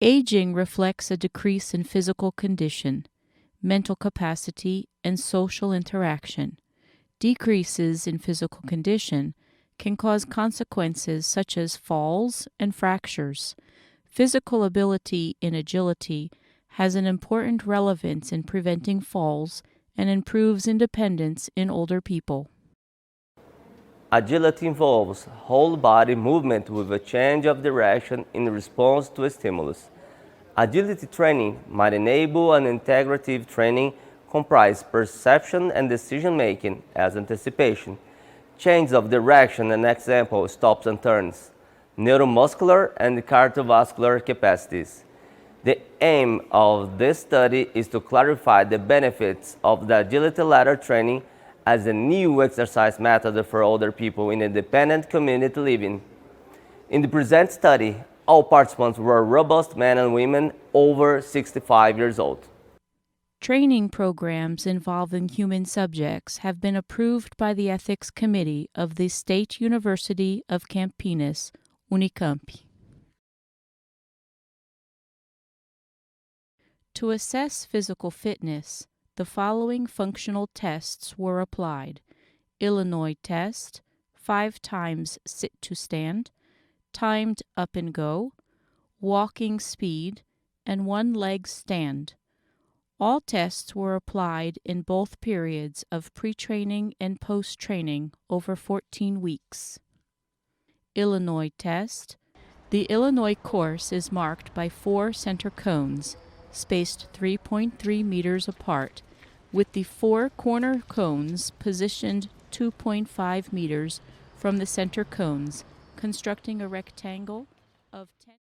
Aging reflects a decrease in physical condition, mental capacity, and social interaction. Decreases in physical condition can cause consequences such as falls and fractures. Physical ability and agility has an important relevance in preventing falls and improves independence in older people. Agility involves whole body movement with a change of direction in response to a stimulus. Agility training might enable an integrative training comprise perception and decision-making as anticipation, change of direction, an example, stops and turns, neuromuscular and cardiovascular capacities. The aim of this study is to clarify the benefits of the agility ladder training as a new exercise method for older people in independent community living. In the present study, all participants were robust men and women over 65 years old. Training programs involving human subjects have been approved by the Ethics Committee of the State University of Campinas, UNICAMP. To assess physical fitness, the following functional tests were applied: Illinois test, 5 times sit to stand, timed up and go, walking speed, and 1-leg stand. All tests were applied in both periods of pre-training and post-training over 14 weeks. Illinois test. The Illinois course is marked by 4 center cones, spaced 3.3 meters apart, with the 4 corner cones positioned 2.5 meters from the center cones, constructing a rectangle of 10